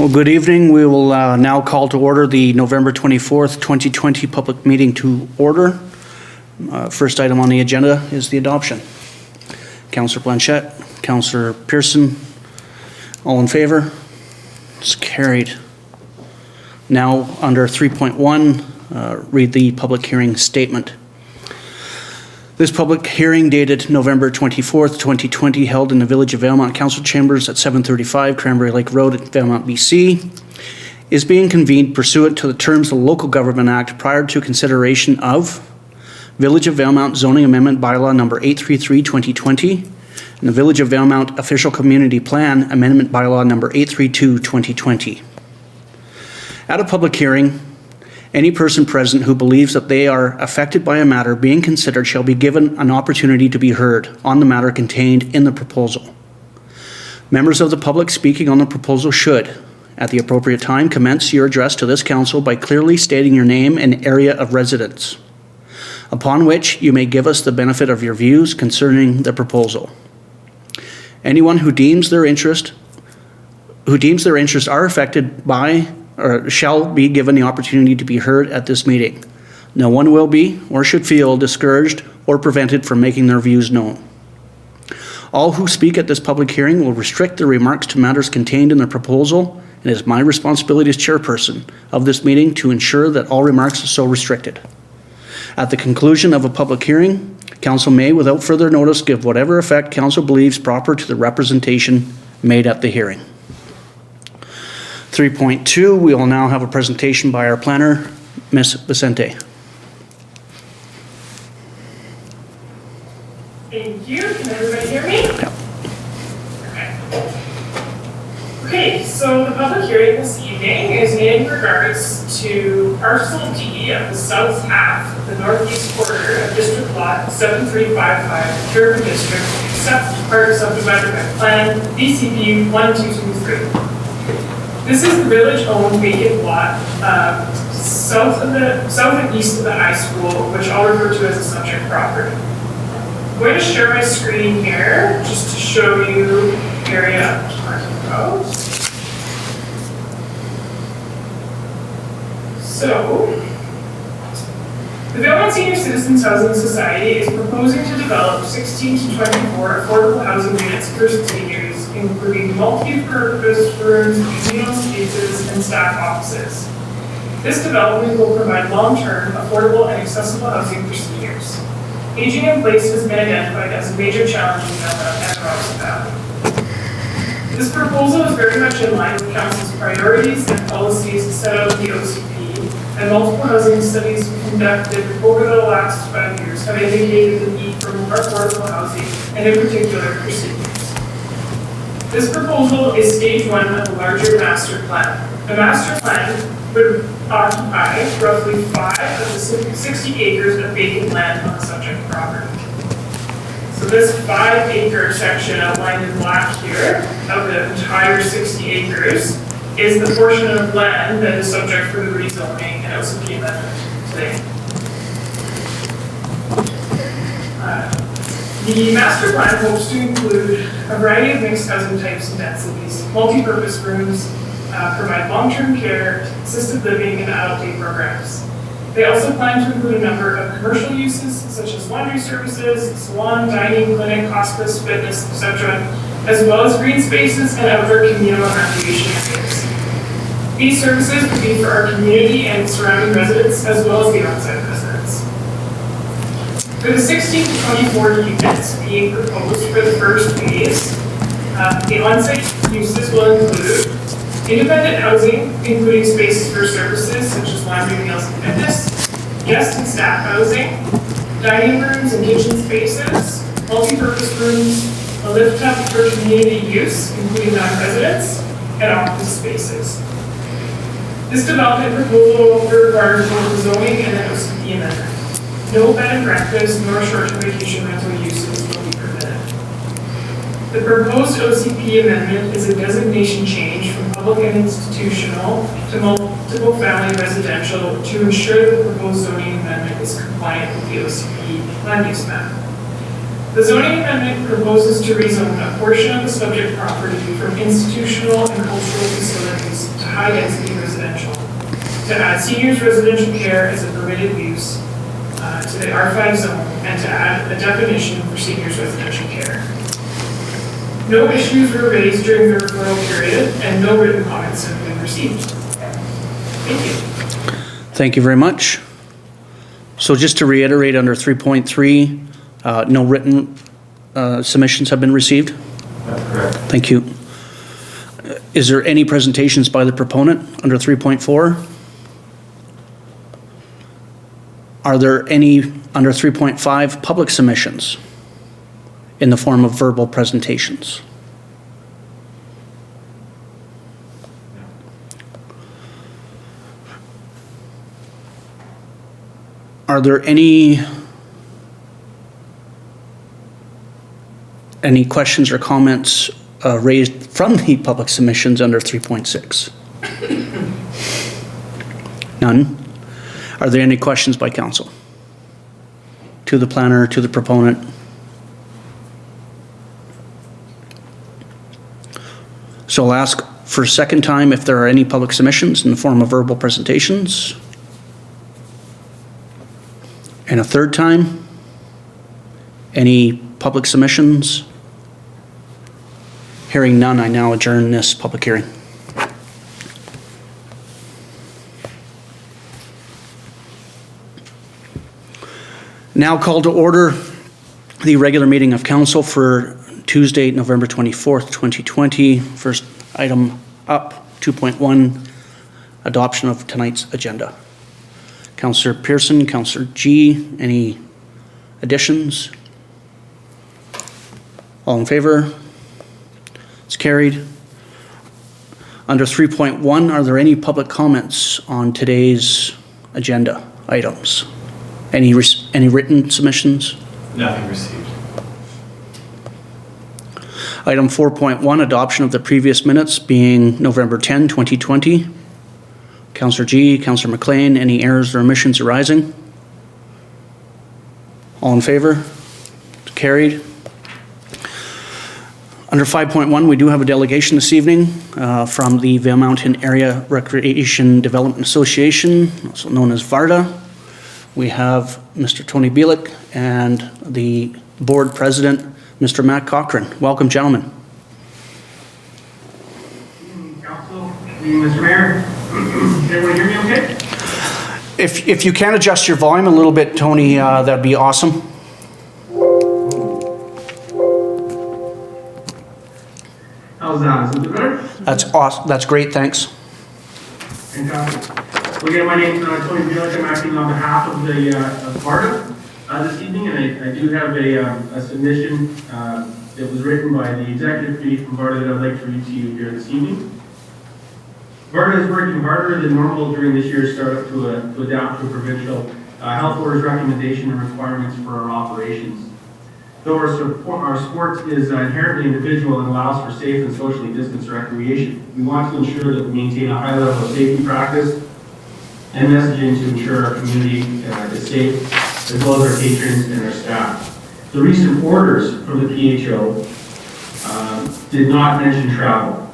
Well, good evening. We will now call to order the November 24th, 2020 public meeting to order. First item on the agenda is the adoption. Councillor Blanchette, Councillor Pearson, all in favor? It's carried. Now, under 3.1, read the public hearing statement. This public hearing dated November 24th, 2020, held in the Village of Valemount Council Chambers at 735 Cranberry Lake Road at Valemount, BC, is being convened pursuant to the terms of the Local Government Act prior to consideration of Village of Valemount Zoning Amendment Bylaw Number 833-2020 and the Village of Valemount Official Community Plan Amendment Bylaw Number 832-2020. At a public hearing, any person present who believes that they are affected by a matter being considered shall be given an opportunity to be heard on the matter contained in the proposal. Members of the public speaking on the proposal should, at the appropriate time, commence your address to this council by clearly stating your name and area of residence, upon which you may give us the benefit of your views concerning the proposal. Anyone who deems their interests are affected by or shall be given the opportunity to be heard at this meeting. No one will be or should feel discouraged or prevented from making their views known. All who speak at this public hearing will restrict their remarks to matters contained in the proposal, and it is my responsibility as chairperson of this meeting to ensure that all remarks are so restricted. At the conclusion of a public hearing, council may, without further notice, give whatever effect council believes proper to the representation made at the hearing. 3.2, we will now have a presentation by our planner, Ms. Vicente. Thank you. Can everybody hear me? Yeah. Okay, so the public hearing this evening is in regards to Parcel D of the south half of the northeast quarter of District Lot 7355, Pearson District, except part subdivided by Plan VCTV 1223. This is the village-owned vacant lot south and east of the high school, which I'll refer to as the subject property. I'm going to share my screen here just to show you the area I'm talking about. So, the Valemount Senior Citizens Housing Society is proposing to develop 16 to 24 affordable housing units for seniors, including multi-purpose rooms, communal spaces, and staff offices. This development will provide long-term, affordable, and accessible housing for seniors. Aging in place has been identified as a major challenge in Valemount and Robson Valley. This proposal is very much in line with Council's priorities and policies set out in the OCP, and multiple housing studies conducted over the last 5 years have indicated the need for more affordable housing, and in particular for seniors. This proposal is stage one of a larger master plan. The master plan would occupy roughly 5 of the 60 acres of vacant land on the subject property. So this 5-acre section outlined in black here of the entire 60 acres is the portion of land that is subject for the rezoning and OCP amendment today. The master plan hopes to include a variety of mixed housing types and densities, multi-purpose rooms, provide long-term care, assisted living, and adult day programs. They also plan to include a number of commercial uses such as laundry services, salon, dining, clinic, hospice, fitness, etc., as well as green spaces and outdoor communal and recreation areas. These services would be for our community and surrounding residents, as well as the outside residents. For the 16 to 24 units being proposed for the first phase, the on-site uses will include independent housing, including spaces for services such as laundry, meals, and fitness, guest and staff housing, dining rooms and kitchen spaces, multi-purpose rooms, a lift hub for community use, including non-residents, and office spaces. This development proposal will require both zoning and an OCP amendment. No bed and breakfast nor short-term vacation rental uses will be permitted. The proposed OCP amendment is a designation change from public and institutional to multiple family residential to ensure that the proposed zoning amendment is compliant with the OCP land use map. The zoning amendment proposes to rezone a portion of the subject property from institutional and cultural facilities to high-density residential, to add seniors residential care as a permitted use to the R5 zone, and to add a definition for seniors residential care. No issues were raised during the referral period, and no written comments have been received. Thank you. Thank you very much. So just to reiterate, under 3.3, no written submissions have been received? That's correct. Thank you. Is there any presentations by the proponent under 3.4? Are there any under 3.5 public submissions in the form of verbal presentations? Are there any questions or comments raised from the public submissions under 3.6? None. Are there any questions by council? To the planner, to the proponent? So I'll ask for a second time if there are any public submissions in the form of verbal presentations. And a third time, any public submissions? Hearing none, I now adjourn this public hearing. Now call to order the regular meeting of council for Tuesday, November 24th, 2020. First item up, 2.1, adoption of tonight's agenda. Councillor Pearson, Councillor G, any additions? All in favor? It's carried. Under 3.1, are there any public comments on today's agenda items? Any written submissions? Nothing received. Item 4.1, adoption of the previous minutes being November 10, 2020. Councillor G, Councillor MacLean, any errors or omissions arising? All in favor? It's carried. Under 5.1, we do have a delegation this evening from the Valemount Area Recreation Development Association, also known as VARDA. We have Mr. Tony Bielik and the board president, Mr. Matt Cochran. Welcome, gentlemen. Good evening, Council. Good evening, Mr. Mayor. Can everyone hear me okay? If you can adjust your volume a little bit, Tony, that'd be awesome. How's that? Is it better? That's awesome. That's great. Thanks. Fantastic. Well, again, my name is Tony Bielik. I'm acting on behalf of the VARDA this evening, and I do have a submission that was written by the executive committee from VARDA that I'd like to read to you here this evening. VARDA is working harder than normal during this year's startup to adapt to provincial health orders, recommendation, and requirements for our operations. Though our sport is inherently individual and allows for safe and socially distanced recreation, we want to ensure that we maintain a high level of safety practice and messaging to ensure our community is safe, as well as our patrons and our staff. The recent orders from the PHO did not mention travel.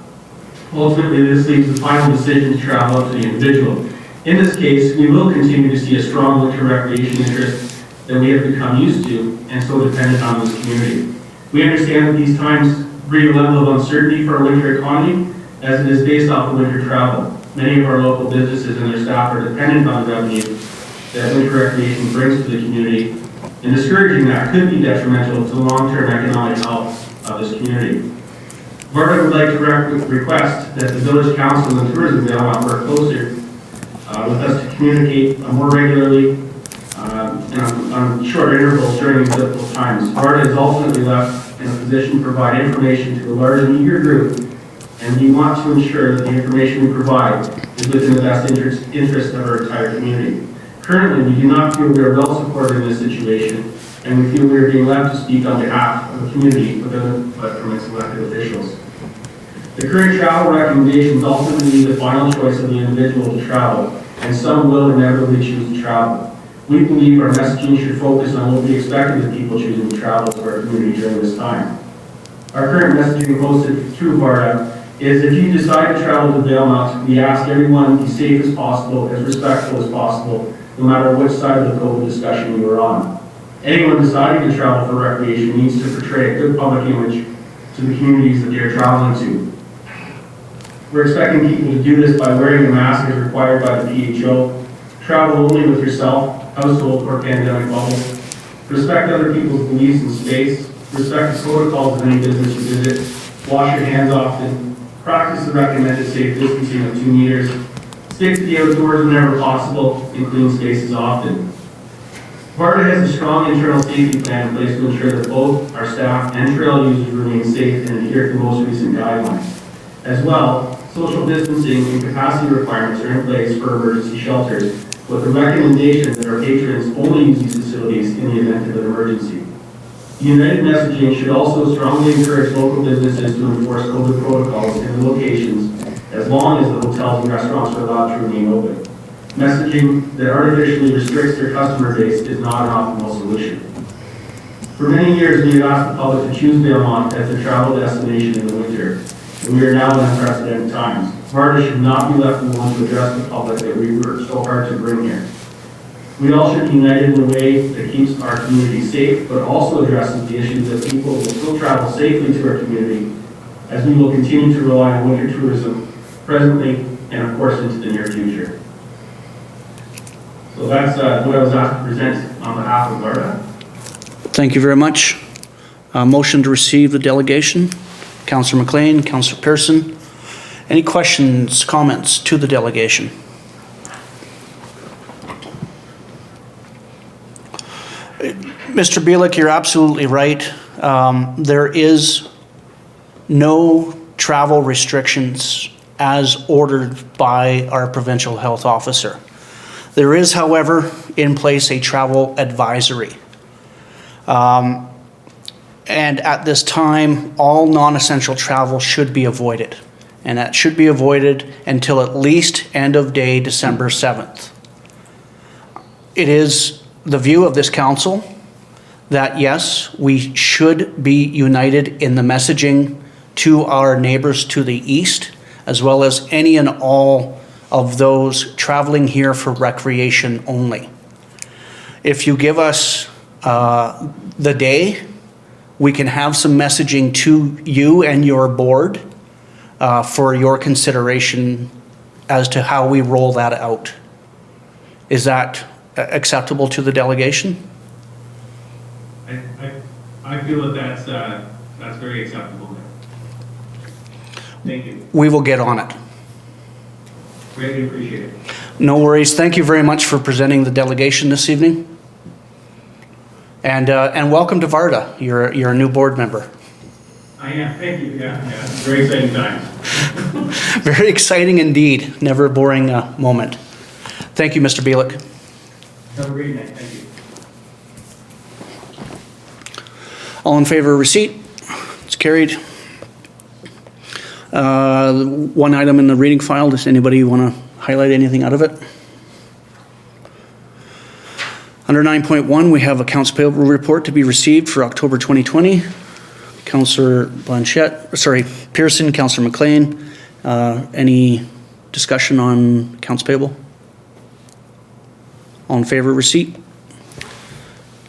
Ultimately, this leaves the final decision to travel up to the individual. In this case, we will continue to see a strong winter recreation interest that we have become used to and so dependent on this community. We understand that these times bring a level of uncertainty for our winter economy as it is based off of winter travel. Many of our local businesses and their staff are dependent on the revenue that winter recreation brings to the community, and discouraging that could be detrimental to the long-term economic health of this community. VARDA would like to request that the Village Council and Tourism Valemount work closer with us to communicate more regularly and on short intervals during these difficult times. VARDA is ultimately left in a position to provide information to a large and eager group, and we want to ensure that the information we provide is within the best interest of our entire community. Currently, we do not feel we are well supported in this situation, and we feel we are being left to speak on behalf of the community but from its elected officials. The current travel recommendations ultimately leave the final choice of the individual to travel, and some will inevitably choose to travel. We believe our messaging should focus on what we expect of the people choosing to travel to our community during this time. Our current messaging posted through VARDA is if you decide to travel to Valemount, we ask everyone be safe as possible, as respectful as possible, no matter which side of the COVID discussion you are on. Anyone deciding to travel for recreation needs to portray a good public image to the communities that they are traveling to. We're expecting people to do this by wearing a mask as required by the PHO, travel only with yourself, household, or pandemic bubble, respect other people's beliefs and space, respect the protocols of any business you visit, wash your hands often, practice the recommended safe distancing of 2 meters, stick to the outdoors whenever possible, and clean spaces often. VARDA has a strong internal safety plan in place to ensure that both our staff and trail users remain safe and adhere to most recent guidelines. As well, social distancing and capacity requirements are in place for emergency shelters, with the recommendation that our patrons only use these facilities in the event of an emergency. The United messaging should also strongly encourage local businesses to enforce COVID protocols in the locations as long as the hotels and restaurants are allowed to remain open. Messaging that artificially restricts their customer base is not an optimal solution. For many years, we have asked the public to choose Valemount as a travel destination in the winter, and we are now in unprecedented times. VARDA should not be left alone to address the public that we worked so hard to bring here. We all should be united in a way that keeps our community safe, but also addresses the issues that people will still travel safely to our community, as we will continue to rely on winter tourism presently and of course into the near future. So that's what I was asked to present on behalf of VARDA. Thank you very much. Motion to receive the delegation. Councillor MacLean, Councillor Pearson. Any questions, comments to the delegation? Mr. Bielik, you're absolutely right. There is no travel restrictions as ordered by our provincial health officer. There is, however, in place a travel advisory. And at this time, all non-essential travel should be avoided. And that should be avoided until at least end of day December 7th. It is the view of this council that yes, we should be united in the messaging to our neighbors to the east, as well as any and all of those traveling here for recreation only. If you give us the day, we can have some messaging to you and your board for your consideration as to how we roll that out. Is that acceptable to the delegation? I feel that that's very acceptable. Thank you. We will get on it. Greatly appreciate it. No worries. Thank you very much for presenting the delegation this evening. And welcome to VARDA. You're a new board member. I am. Thank you. Yeah. Very exciting times. Very exciting indeed. Never a boring moment. Thank you, Mr. Bielik. Have a great night. Thank you. All in favor of receipt? It's carried. One item in the reading file. Does anybody want to highlight anything out of it? Under 9.1, we have accounts payable report to be received for October 2020. Councillor Pearson, Councillor MacLean. Any discussion on accounts payable? All in favor of receipt?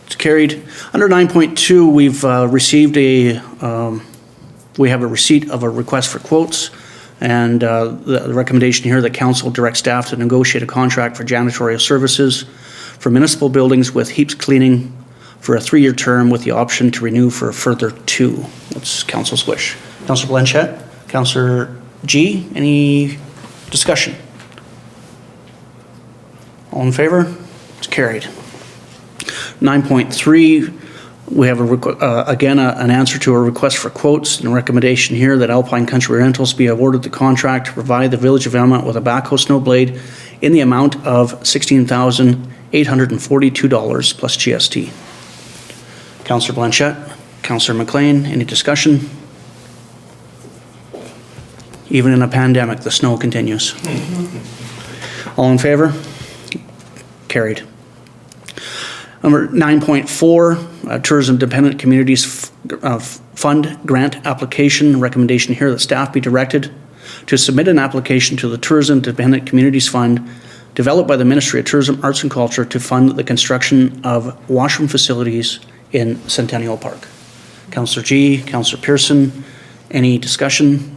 It's carried. Under 9.2, we've received we have a receipt of a request for quotes, and the recommendation here that council direct staff to negotiate a contract for janitorial services for municipal buildings with heaps cleaning for a 3-year term with the option to renew for a further 2. What's council's wish? Councillor Blanchette, Councillor G, any discussion? All in favor? It's carried. 9.3, we have again an answer to a request for quotes and a recommendation here that Alpine Country Rentals be awarded the contract to provide the Village of Valemount with a backhoe snow blade in the amount of $16,842 plus GST. Councillor Blanchette, Councillor MacLean, any discussion? Even in a pandemic, the snow continues. All in favor? Carried. Number 9.4, Tourism Dependent Communities Fund Grant Application. Recommendation here that staff be directed to submit an application to the Tourism Dependent Communities Fund developed by the Ministry of Tourism, Arts and Culture to fund the construction of washroom facilities in Centennial Park. Councillor G, Councillor Pearson, any discussion?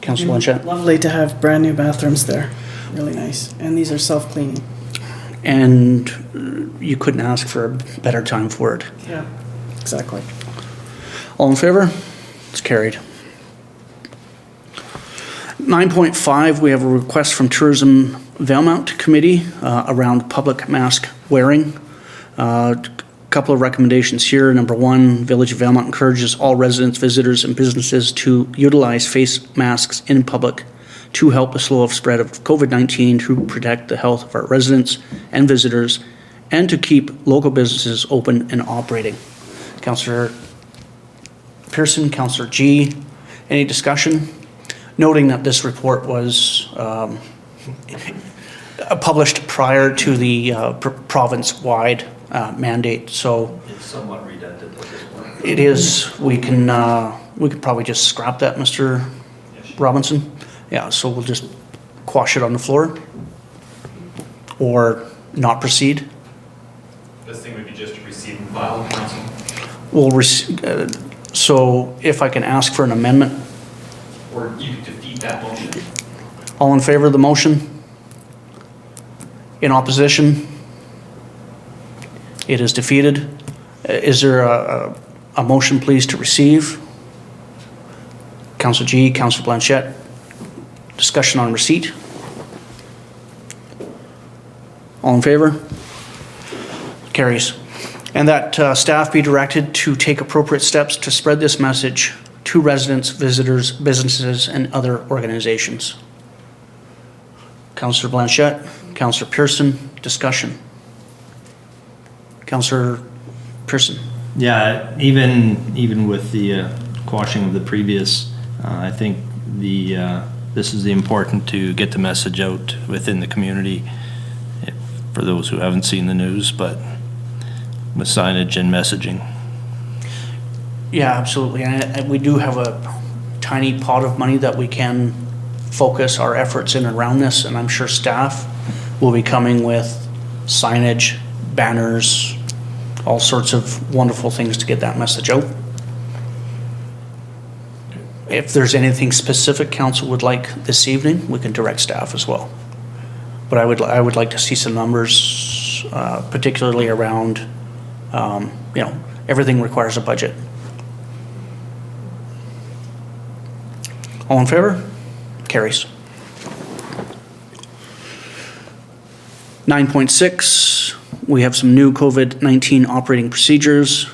Councillor Blanchette? Lovely to have brand new bathrooms there. Really nice. And these are self-cleaning. And you couldn't ask for a better time for it. Yeah, exactly. All in favor? It's carried. 9.5, we have a request from Tourism Valemount Committee around public mask wearing. Couple of recommendations here. Number 1, Village of Valemount encourages all residents, visitors, and businesses to utilize face masks in public to help the slow spread of COVID-19, to protect the health of our residents and visitors, and to keep local businesses open and operating. Councillor Pearson, Councillor G, any discussion? Noting that this report was published prior to the province-wide mandate, so It's somewhat redundant at this point. it is. We could probably just scrap that, Mr. Robinson. Yeah, so we'll just quash it on the floor, or not proceed. This thing would be just to receive and file, council. We'll so if I can ask for an amendment, Or you could defeat that motion. all in favor of the motion? In opposition? It is defeated. Is there a motion, please, to receive? Councillor G, Councillor Blanchette. Discussion on receipt. All in favor? Carries. And that staff be directed to take appropriate steps to spread this message to residents, visitors, businesses, and other organizations. Councillor Blanchette, Councillor Pearson, discussion. Councillor Pearson. Yeah, even with the quashing of the previous, I think this is important to get the message out within the community for those who haven't seen the news, but with signage and messaging. Yeah, absolutely. And we do have a tiny pot of money that we can focus our efforts in around this, and I'm sure staff will be coming with signage, banners, all sorts of wonderful things to get that message out. If there's anything specific council would like this evening, we can direct staff as well. But I would like to see some numbers, particularly around, everything requires a budget. All in favor? Carries. 9.6, we have some new COVID-19 operating procedures.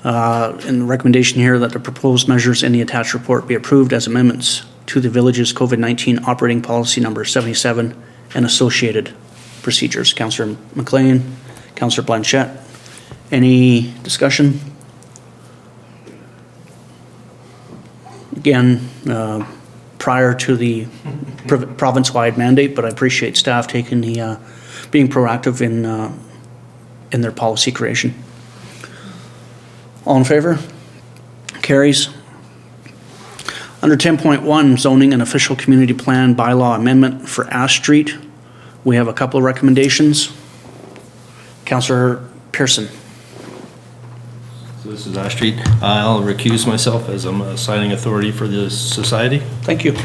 And the recommendation here that the proposed measures in the attached report be approved as amendments to the village's COVID-19 operating policy number 77 and associated procedures. Councillor MacLean, Councillor Blanchette, any discussion? Again, prior to the province-wide mandate, but I appreciate staff taking the, being proactive in their policy creation. All in favor? Carries. Under 10.1, zoning and official community plan bylaw amendment for Ash Street, we have a couple of recommendations. Councillor Pearson. So this is Ash Street. I'll recuse myself as I'm a signing authority for this society. Thank you.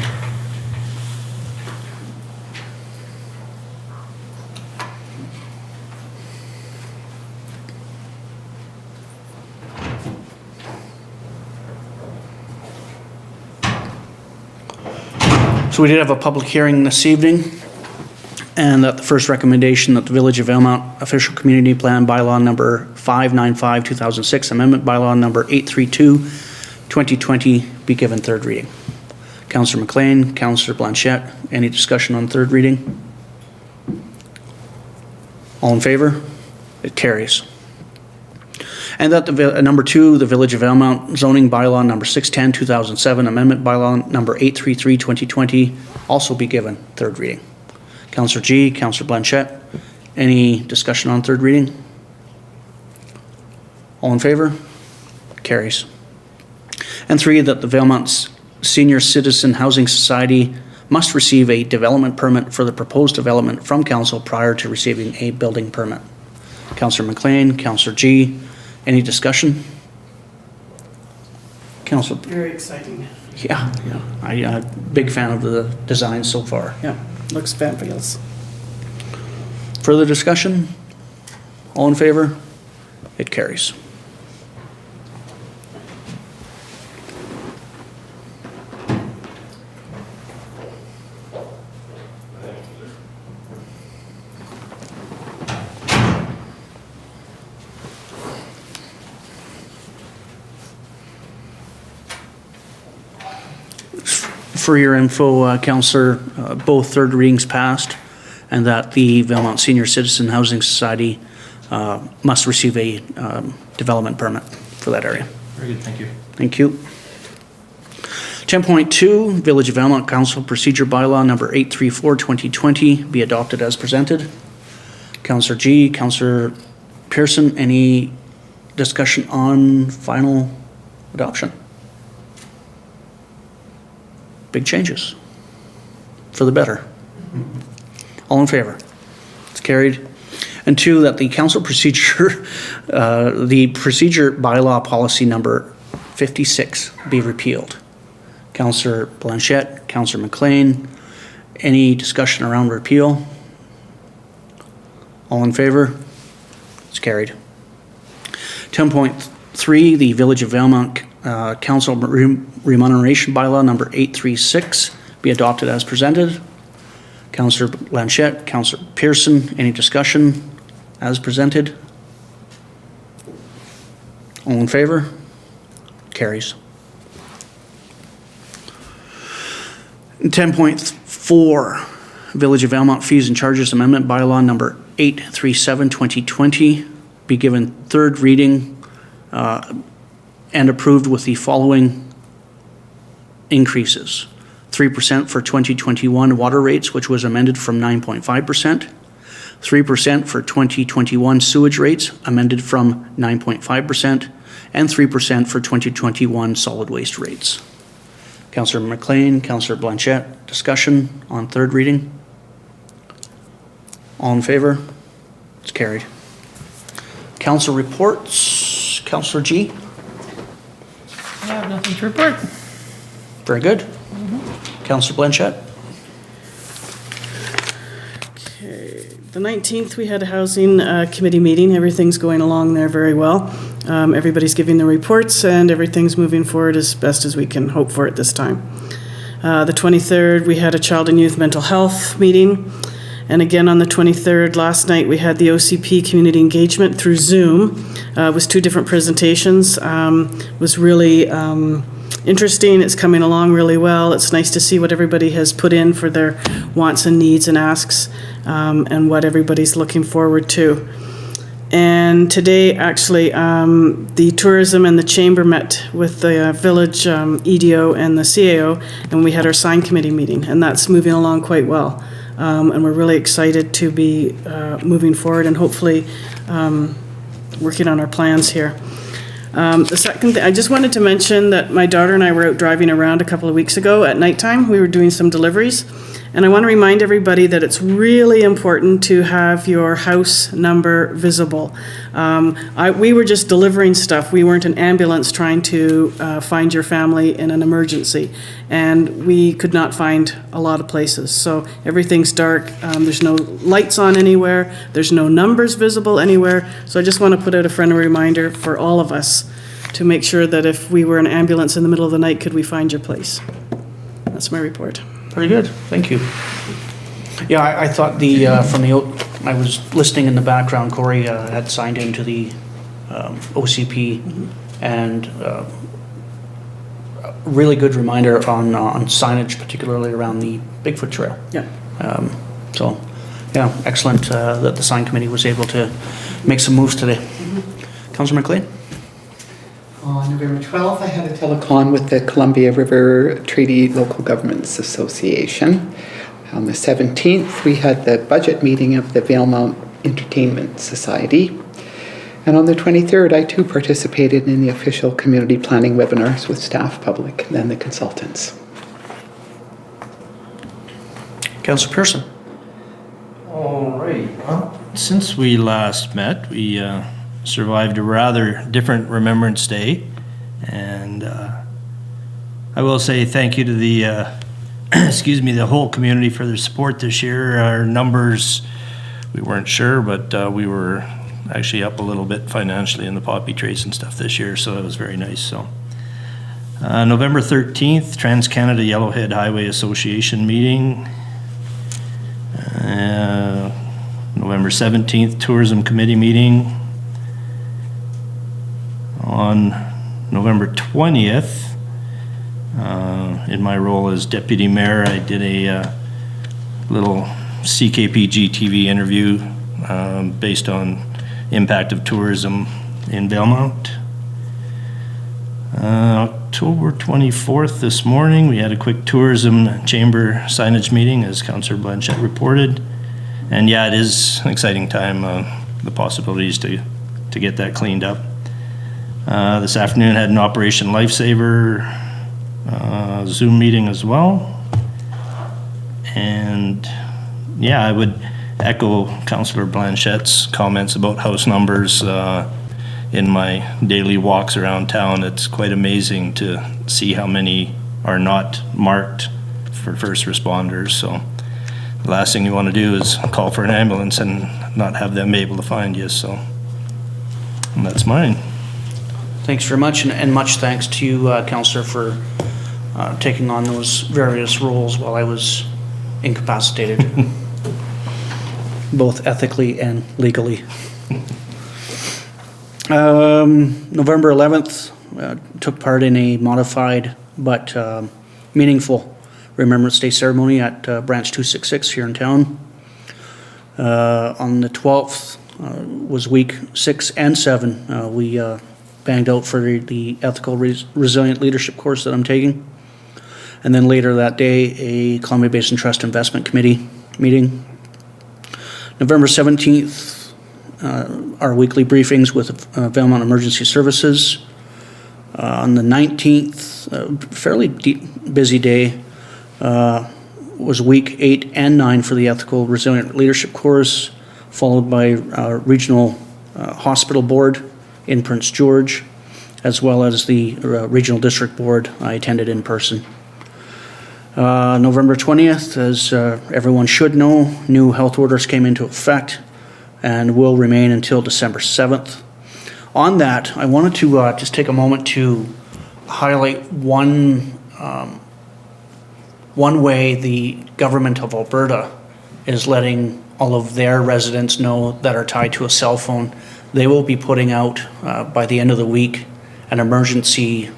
So we did have a public hearing this evening, and that the first recommendation that the Village of Valemount Official Community Plan Bylaw number 595-2006, Amendment Bylaw number 832-2020 be given third reading. Councillor MacLean, Councillor Blanchette, any discussion on third reading? All in favor? It carries. And that number 2, the Village of Valemount zoning bylaw number 610-2007, amendment bylaw number 833-2020 also be given third reading. Councillor G, Councillor Blanchette, any discussion on third reading? All in favor? Carries. And 3, that the Valemount Senior Citizen Housing Society must receive a development permit for the proposed development from council prior to receiving a building permit. Councillor MacLean, Councillor G, any discussion? Councillor, Very exciting. yeah, I'm a big fan of the design so far. Yeah, looks fabulous. Further discussion? All in favor? It carries. For your info, Councillor, both third readings passed, and that the Valemount Senior Citizen Housing Society must receive a development permit for that area. Very good, thank you. Thank you. 10.2, Village of Valemount Council Procedure Bylaw Number 834-2020 be adopted as presented. Councillor G, Councillor Pearson, any discussion on final adoption? Big changes for the better. All in favor? It's carried. And 2, that the council procedure, the procedure bylaw policy number 56 be repealed. Councillor Blanchette, Councillor MacLean, any discussion around repeal? All in favor? It's carried. 10.3, the Village of Valemount Council Remuneration Bylaw Number 836 be adopted as presented. Councillor Blanchette, Councillor Pearson, any discussion as presented? All in favor? Carries. 10.4, Village of Valemount Fees and Charges Amendment Bylaw Number 837-2020 be given third reading and approved with the following increases. 3% for 2021 water rates, which was amended from 9.5%. 3% for 2021 sewage rates, amended from 9.5%. And 3% for 2021 solid waste rates. Councillor MacLean, Councillor Blanchette, discussion on third reading? All in favor? It's carried. Council reports. Councillor G? I have nothing to report. Very good. Councillor Blanchette? Okay, the 19th, we had a housing committee meeting. Everything's going along there very well. Everybody's giving the reports and everything's moving forward as best as we can hope for at this time. The 23rd, we had a child and youth mental health meeting. And again, on the 23rd, last night, we had the OCP community engagement through Zoom. It was 2 different presentations. Was really interesting. It's coming along really well. It's nice to see what everybody has put in for their wants and needs and asks, and what everybody's looking forward to. And today, actually, the tourism and the chamber met with the village EDO and the CAO, and we had our sign committee meeting, and that's moving along quite well. And we're really excited to be moving forward and hopefully working on our plans here. The second thing, I just wanted to mention that my daughter and I were out driving around a couple of weeks ago at nighttime. We were doing some deliveries. And I want to remind everybody that it's really important to have your house number visible. We were just delivering stuff. We weren't an ambulance trying to find your family in an emergency. And we could not find a lot of places. So everything's dark. There's no lights on anywhere. There's no numbers visible anywhere. So I just want to put out a friendly reminder for all of us to make sure that if we were an ambulance in the middle of the night, could we find your place? That's my report. Very good, thank you. Yeah, I thought I was listening in the background, Corey had signed into the OCP, and a really good reminder on signage, particularly around the Bigfoot Trail. Yeah. So, yeah, excellent that the sign committee was able to make some moves today. Councillor MacLean? On November 12th, I had a telecon with the Columbia River Treaty Local Governments Association. On the 17th, we had the budget meeting of the Valemount Entertainment Society. And on the 23rd, I too participated in the official community planning webinars with staff, public, and then the consultants. Councillor Pearson. All right. Well, since we last met, we survived a rather different Remembrance Day. And I will say thank you to the, the whole community for their support this year. Our numbers, we weren't sure, but we were actually up a little bit financially in the poppy trays and stuff this year, so it was very nice. So November 13th, Trans-Canada Yellowhead Highway Association meeting. November 17th, Tourism Committee meeting. On November 20th, in my role as Deputy Mayor, I did a little CKPG TV interview based on impact of tourism in Valemount. October 24th, this morning, we had a quick tourism chamber signage meeting, as Councillor Blanchette reported. And yeah, it is an exciting time, the possibilities to get that cleaned up. This afternoon had an Operation Lifesaver Zoom meeting as well. And yeah, I would echo Councillor Blanchette's comments about house numbers in my daily walks around town. It's quite amazing to see how many are not marked for first responders. So the last thing you want to do is call for an ambulance and not have them able to find you. So and that's mine. Thanks very much, and much thanks to you, Councillor, for taking on those various roles while I was incapacitated, both ethically and legally. November 11th, took part in a modified but meaningful Remembrance Day ceremony at Branch 266 here in town. On the 12th was week 6 and 7. We banged out for the Ethical Resilient Leadership course that I'm taking. And then later that day, a Columbia Basin Trust Investment Committee meeting. November 17th, our weekly briefings with Valemount Emergency Services. On the 19th, fairly busy day, was week 8 and 9 for the Ethical Resilient Leadership course, followed by Regional Hospital Board in Prince George, as well as the Regional District Board I attended in person. November 20th, as everyone should know, new health orders came into effect and will remain until December 7th. On that, I wanted to just take a moment to highlight one way the government of Alberta is letting all of their residents know that are tied to a cell phone. They will be putting out, by the end of the week, an emergency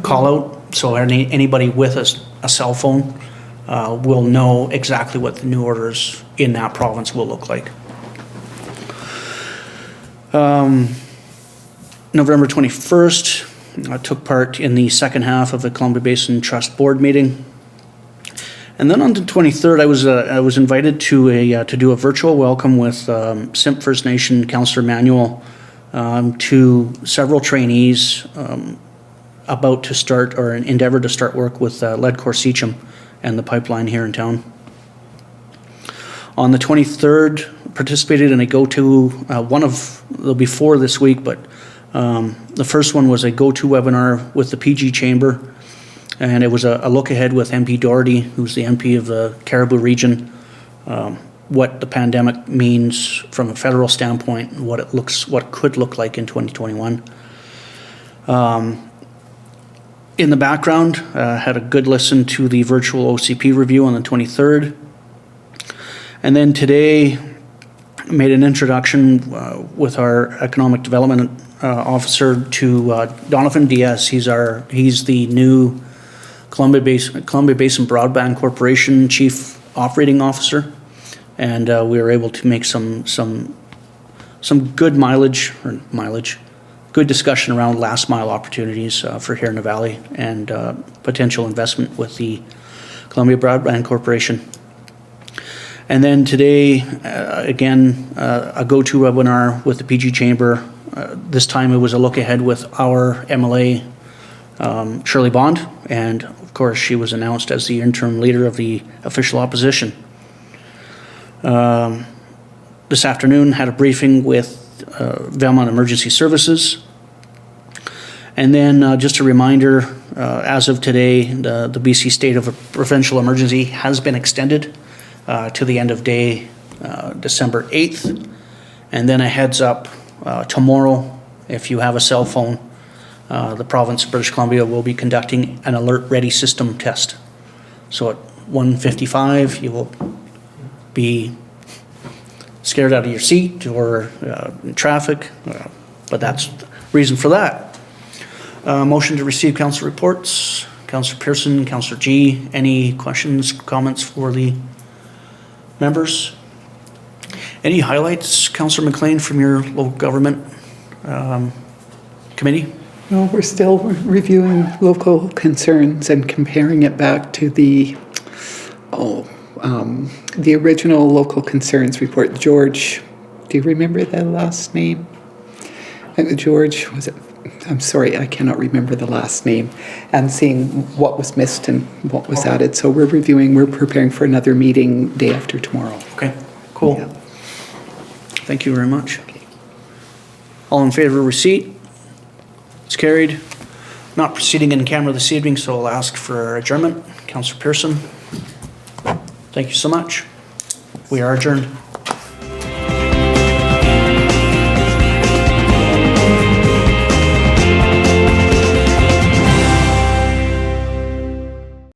call out. So anybody with a cell phone will know exactly what the new orders in that province will look like. November 21st, I took part in the second half of the Columbia Basin Trust Board meeting. And then on the 23rd, I was invited to do a virtual welcome with Simp First Nation Councillor Manuel to several trainees about to start or an endeavor to start work with Leadcore Seacham and the pipeline here in town. On the 23rd, participated in a go-to, there'll be 4 this week, but the first one was a go-to webinar with the PG Chamber, and it was a look ahead with MP Doherty, who's the MP of the Cariboo region, what the pandemic means from a federal standpoint, and what it could look like in 2021. In the background, had a good listen to the virtual OCP review on the 23rd. And then today, made an introduction with our economic development officer to Donovan Diaz. He's the new Columbia Basin Broadband Corporation Chief Operating Officer, and we were able to make some good good discussion around last mile opportunities for here in the valley and potential investment with the Columbia Broadband Corporation. And then today, again, a go-to webinar with the PG Chamber. This time it was a look ahead with our MLA, Shirley Bond, and of course she was announced as the interim leader of the official opposition. This afternoon had a briefing with Valemount Emergency Services. And then just a reminder, as of today, the BC state of a provincial emergency has been extended to the end of day, December 8th. And then a heads up, tomorrow, if you have a cell phone, the province of British Columbia will be conducting an alert ready system test. So at 1:55, you will be scared out of your seat or in traffic, but that's the reason for that. Motion to receive council reports. Councillor Pearson, Councillor G, any questions, comments for the members? Any highlights, Councillor MacLean, from your local government committee? No, we're still reviewing local concerns and comparing it back to the original local concerns report. George, do you remember the last name? George, was it? I'm sorry, I cannot remember the last name. And seeing what was missed and what was added. So we're reviewing, we're preparing for another meeting day after tomorrow. Okay, cool. Yeah. Thank you very much. All in favor of receipt? It's carried. Not proceeding in camera this evening, so I'll ask for adjournment. Councillor Pearson. Thank you so much. We are adjourned.